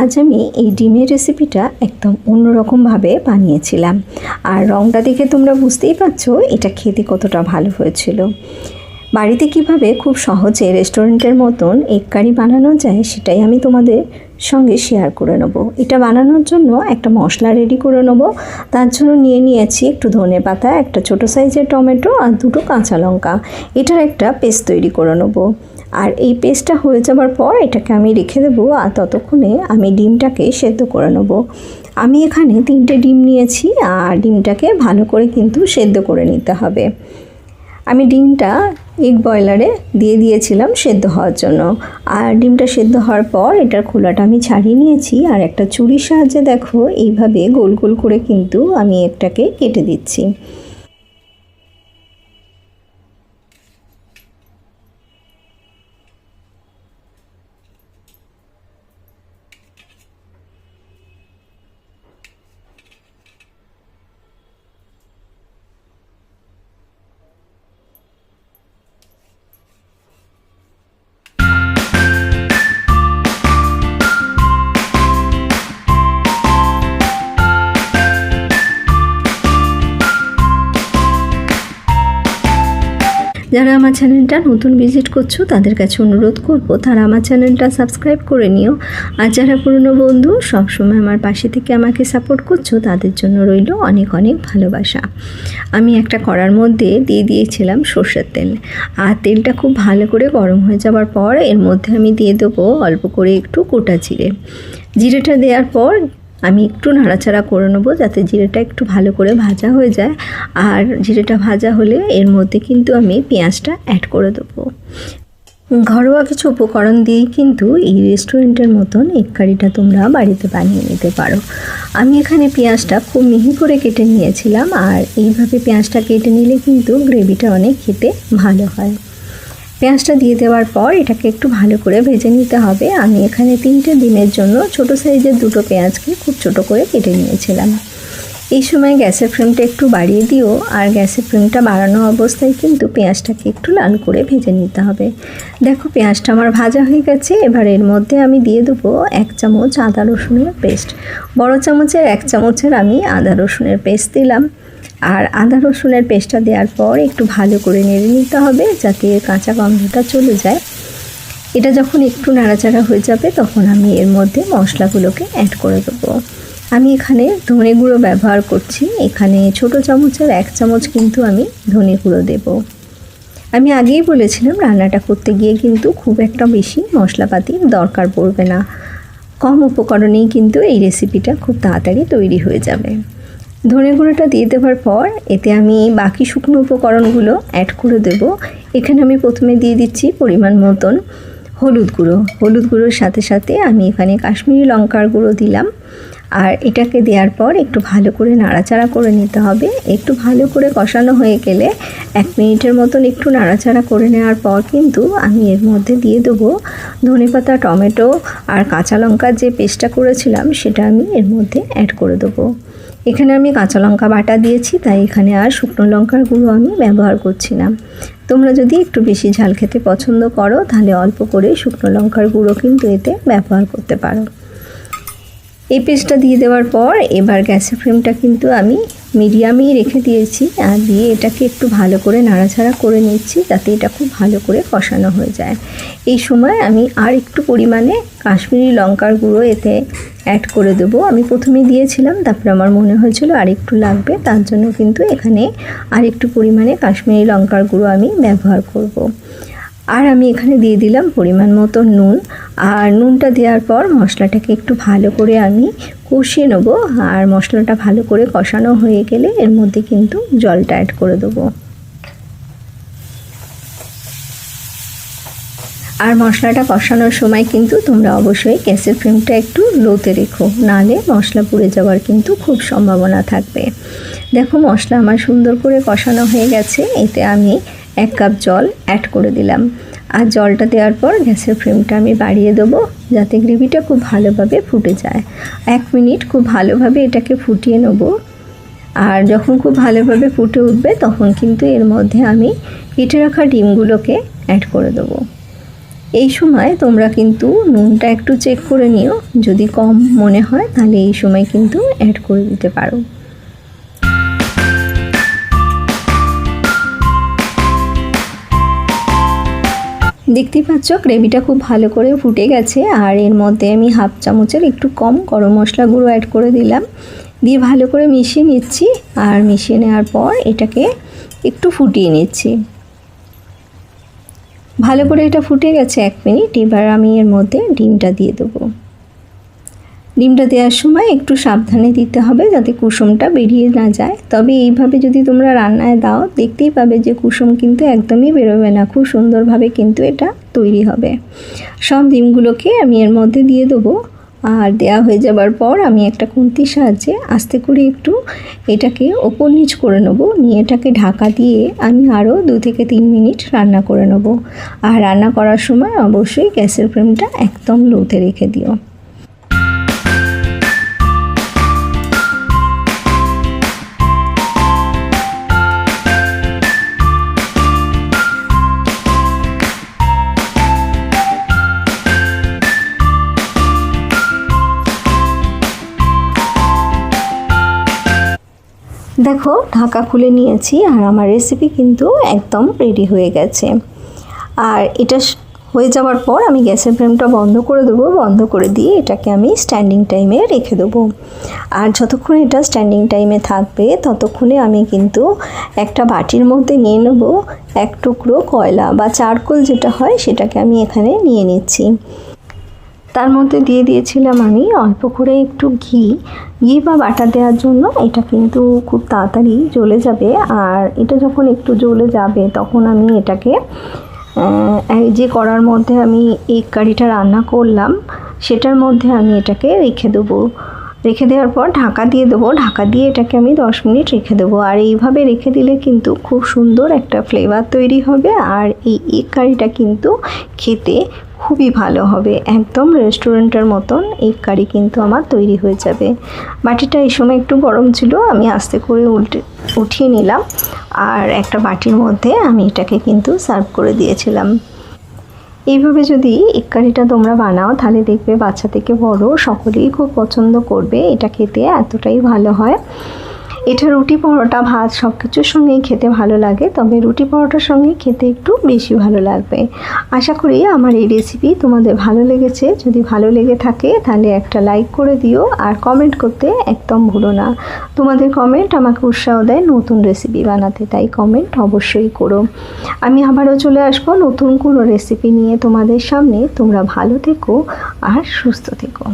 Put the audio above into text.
আজ আমি এই ডিমের রেসিপিটা একদম অন্যরকমভাবে বানিয়েছিলাম। আর রঙটা দেখে তোমরা বুঝতেই পারছো এটা খেতে কতটা ভালো হয়েছিল। বাড়িতে কিভাবে খুব সহজে রেস্টুরেন্টের মতন এগ কারি বানানো যায় সেটাই আমি তোমাদের সঙ্গে শেয়ার করে নেব। এটা বানানোর জন্য একটা মশলা রেডি করে নেব। তার জন্য নিয়েছি একটু ধনেপাতা, একটা ছোটো সাইজের টমেটো আর দুটো কাঁচা লঙ্কা। এটার একটা পেস্ট তৈরি করে নেব। আর এই পেস্টটা হয়ে যাবার পর এটাকে আমি রেখে দেবো। আর ততক্ষণে আমি ডিমটাকে সেদ্ধ করে নেব। আমি এখানে 3টে ডিম নিয়েছি আর ডিমটাকে ভালো করে কিন্তু সেদ্ধ করে নিতে হবে। আমি ডিমটা এগ বয়লারে দিয়ে দিয়েছিলাম সেদ্ধ হওয়ার জন্য। আর ডিমটা সেদ্ধ হওয়ার পর এটার খোলাটা আমি ছাড়িয়ে নিয়েছি। আর একটা ছুরির সাহায্যে দেখো এইভাবে গোল গোল করে কিন্তু আমি এটাকে কেটে দিচ্ছি। যারা আমার চ্যানেলটা নতুন ভিজিট করছো তাদের কাছে অনুরোধ করব তারা আমার চ্যানেলটা সাবস্ক্রাইব করে নিও। আর যারা পুরনো বন্ধু সবসময় আমার পাশে থেকে আমাকে সাপোর্ট করছো তাদের জন্য রইল অনেক অনেক ভালোবাসা। আমি একটা কড়ার মধ্যে দিয়ে দিয়েছিলাম সর্ষের তেল। আর তেলটা খুব ভালো করে গরম হয়ে যাওয়ার পর এর মধ্যে আমি দিয়ে দেবো অল্প করে একটু গোটা জিরে। জিরেটা দেওয়ার পর আমি একটু নাড়াচাড়া করে নেব যাতে জিরেটা একটু ভালো করে ভাজা হয়ে যায়। আর জিরেটা ভাজা হলে এর মধ্যে কিন্তু আমি পেঁয়াজটা অ্যাড করে দেবো। ঘরোয়া কিছু উপকরণ দিয়েই কিন্তু এই রেস্টুরেন্টের মতন এগ কারিটা তোমরা বাড়িতে বানিয়ে নিতে পারো। আমি এখানে পেঁয়াজটা খুব মিহি করে কেটে নিয়েছিলাম। আর এইভাবে পেঁয়াজটা কেটে নিলে কিন্তু গ্রেভিটা অনেক খেতে ভালো হয়। পেঁয়াজটা দিয়ে দেওয়ার পর এটাকে একটু ভালো করে ভেজে নিতে হবে। আমি এখানে 3টে ডিমের জন্য ছোটো সাইজের 2টো পেঁয়াজকে খুব ছোটো করে কেটে নিয়েছিলাম। এই সময় গ্যাসের ফ্লেমটা একটু বাড়িয়ে দিও। আর গ্যাসের ফ্লেমটা বাড়ানো অবস্থায় কিন্তু পেঁয়াজটাকে একটু লাল করে ভেজে নিতে হবে। দেখো পেঁয়াজটা আমার ভাজা হয়ে গেছে। এবার এর মধ্যে আমি দিয়ে দেবো 1 চামচ আদা রসুনের পেস্ট। বড় চামচের 1 চামচের আমি আদা রসুনের পেস্ট দিলাম। আর আদা রসুনের পেস্টটা দেওয়ার পর একটু ভালো করে নেড়ে নিতে হবে যাতে কাঁচা গন্ধটা চলে যায়। এটা যখন একটু নাড়াচাড়া হয়ে যাবে তখন আমি এর মধ্যে মশলাগুলোকে অ্যাড করে দেবো। আমি এখানে ধনে গুঁড়ো ব্যবহার করছি। এখানে ছোটো চামচের 1 চামচ কিন্তু আমি ধনে গুঁড়ো দেব। আমি আগেই বলেছিলাম রান্নাটা করতে গিয়ে কিন্তু খুব একটা বেশি মশলাপাতির দরকার পড়বে না। কম উপকরণেই কিন্তু এই রেসিপিটা খুব তাড়াতাড়ি তৈরি হয়ে যাবে। ধনে গুঁড়োটা দিয়ে দেওয়ার পর এতে আমি বাকি শুকনো উপকরণগুলো অ্যাড করে দেব। এখানে আমি প্রথমে দিয়ে দিচ্ছি পরিমাণ মতন হলুদ গুঁড়ো। হলুদ গুঁড়োর সাথে সাথে আমি এখানে কাশ্মীরি লঙ্কার গুঁড়ো দিলাম। আর এটাকে দেওয়ার পর একটু ভালো করে নাড়াচাড়া করে নিতে হবে। একটু ভালো করে কষানো হয়ে গেলে 1 মিনিটের মতন একটু নাড়াচাড়া করে নেওয়ার পর কিন্তু আমি এর মধ্যে দিয়ে দেবো ধনেপাতা, টমেটো আর কাঁচা লঙ্কার যে পেস্টটা করেছিলাম সেটা আমি এর মধ্যে অ্যাড করে দেবো। এখানে আমি কাঁচা লঙ্কা বাটা দিয়েছি, তাই এখানে আর শুকনো লঙ্কার গুঁড়ো আমি ব্যবহার করছি না। তোমরা যদি একটু বেশি ঝাল খেতে পছন্দ করো তাহলে অল্প করে শুকনো লঙ্কার গুঁড়ো কিন্তু এতে ব্যবহার করতে পারো। এই পেস্টটা দিয়ে দেওয়ার পর এবার গ্যাসের ফ্লেমটা কিন্তু আমি মিডিয়ামেই রেখে দিয়েছি। আর দিয়ে এটাকে একটু ভালো করে নাড়াচাড়া করে নিচ্ছি যাতে এটা খুব ভালো করে কষানো হয়ে যায়। এই সময় আমি আর একটু পরিমাণে কাশ্মীরি লঙ্কার গুঁড়ো এতে অ্যাড করে দেবো। আমি প্রথমেই দিয়েছিলাম, তারপরে আমার মনে হয়েছিল আর একটু লাগবে, তার জন্য কিন্তু এখানে আর একটু পরিমাণে কাশ্মীরি লঙ্কার গুঁড়ো আমি ব্যবহার করব। আর আমি এখানে দিয়ে দিলাম পরিমাণ মতো নুন। আর নুনটা দেওয়ার পর মশলাটাকে একটু ভালো করে আমি কষিয়ে নেব। আর মশলাটা ভালো করে কষানো হয়ে গেলে এর মধ্যে কিন্তু জলটা অ্যাড করে দেবো। আর মশলাটা কষানোর সময় কিন্তু তোমরা অবশ্যই গ্যাসের ফ্লেমটা একটু লোতে রেখো, নাহলে মশলা পুড়ে যাওয়ার কিন্তু খুব সম্ভাবনা থাকবে। দেখো মশলা আমার সুন্দর করে কষানো হয়ে গেছে। এতে আমি 1 কাপ জল অ্যাড করে দিলাম। আর জলটা দেওয়ার পর গ্যাসের ফ্লেমটা আমি বাড়িয়ে দেবো যাতে গ্রেভিটা খুব ভালোভাবে ফুটে যায়। 1 মিনিট খুব ভালোভাবে এটাকে ফুটিয়ে নেব। আর যখন খুব ভালোভাবে ফুটে উঠবে তখন কিন্তু এর মধ্যে আমি কেটে রাখা ডিমগুলোকে অ্যাড করে দেবো। এই সময় তোমরা কিন্তু নুনটা একটু চেক করে নিও, যদি কম মনে হয় তাহলে এই সময় কিন্তু অ্যাড করে দিতে পারো। দেখতেই পাচ্ছ গ্রেভিটা খুব ভালো করে ফুটে গেছে, আর এর মধ্যে আমি হাফ চামচের একটু কম গরম মশলা গুঁড়ো অ্যাড করে দিলাম, দিয়ে ভালো করে মিশিয়ে নিচ্ছি। আর মিশিয়ে নেওয়ার পর এটাকে একটু ফুটিয়ে নিচ্ছি। ভালো করে এটা ফুটে গেছে 1 মিনিট। এবার আমি এর মধ্যে ডিমটা দিয়ে দেবো। ডিমটা দেওয়ার সময় একটু সাবধানে দিতে হবে যাতে কুসুমটা বেরিয়ে না যায়। তবে এইভাবে যদি তোমরা রান্নায় দাও দেখতেই পাবে যে কুসুম কিন্তু একদমই বেরোবে না, খুব সুন্দরভাবে কিন্তু এটা তৈরি হবে। সব ডিমগুলোকে আমি এর মধ্যে দিয়ে দেবো, আর দেওয়া হয়ে যাবার পর আমি একটা খুন্তির সাহায্যে আস্তে করে একটু এটাকে ওপর নিচ করে নেব, নিয়ে এটাকে ঢাকা দিয়ে আমি আরও 2 থেকে 3 মিনিট রান্না করে নেব। আর রান্না করার সময় অবশ্যই গ্যাসের ফ্লেমটা একদম লোতে রেখে দিও। দেখো ঢাকা খুলে নিয়েছি, আর আমার রেসিপি কিন্তু একদম রেডি হয়ে গেছে। আর এটা হয়ে যাওয়ার পর আমি গ্যাসের ফ্লেমটা বন্ধ করে দেবো। বন্ধ করে দিয়ে এটাকে আমি স্ট্যান্ডিং টাইমে রেখে দেবো। আর যতক্ষণ এটা স্ট্যান্ডিং টাইমে থাকবে ততক্ষণে আমি কিন্তু একটা বাটির মধ্যে নিয়ে নেব 1 টুকরো কয়লা বা চারকোল যেটা হয় সেটাকে আমি এখানে নিয়ে নিচ্ছি। তার মধ্যে দিয়ে দিয়েছিলাম আমি অল্প করে একটু ঘি বা বাটার দেওয়ার জন্য। এটা কিন্তু খুব তাড়াতাড়ি জ্বলে যাবে, আর এটা যখন একটু জ্বলে যাবে তখন আমি এটাকে যে কড়ার মধ্যে আমি এগ কারিটা রান্না করলাম সেটার মধ্যে আমি এটাকে রেখে দেবো। রেখে দেওয়ার পর ঢাকা দিয়ে দেবো। ঢাকা দিয়ে এটাকে আমি 10 মিনিট রেখে দেবো। আর এইভাবে রেখে দিলে কিন্তু খুব সুন্দর একটা ফ্লেভার তৈরি হবে, আর এই এগ কারিটা কিন্তু খেতে খুবই ভালো হবে। একদম রেস্টুরেন্টের মতন এগ কারি কিন্তু আমার তৈরি হয়ে যাবে। বাটিটা এই সময় একটু গরম ছিল, আমি আস্তে করে উঠিয়ে নিলাম, আর একটা বাটির মধ্যে আমি এটাকে কিন্তু সার্ভ করে দিয়েছিলাম। এইভাবে যদি এগ কারিটা তোমরা বানাও তাহলে দেখবে বাচ্চা থেকে বড় সকলেই খুব পছন্দ করবে। এটা খেতে এতটাই ভালো হয়। এটা রুটি পরোটা ভাত সব কিছুর সঙ্গেই খেতে ভালো লাগে, তবে রুটি পরোটার সঙ্গে খেতে একটু বেশি ভালো লাগবে। আশা করি আমার এই রেসিপি তোমাদের ভালো লেগেছে। যদি ভালো লেগে থাকে তাহলে একটা লাইক করে দিও, আর কমেন্ট করতে একদম ভুলো না। তোমাদের কমেন্ট আমাকে উৎসাহ দেয় নতুন রেসিপি বানাতে, তাই কমেন্ট অবশ্যই করো। আমি আবারও চলে আসবো নতুন কোনো রেসিপি নিয়ে তোমাদের সামনে। তোমরা ভালো থেকো আর সুস্থ থেকো।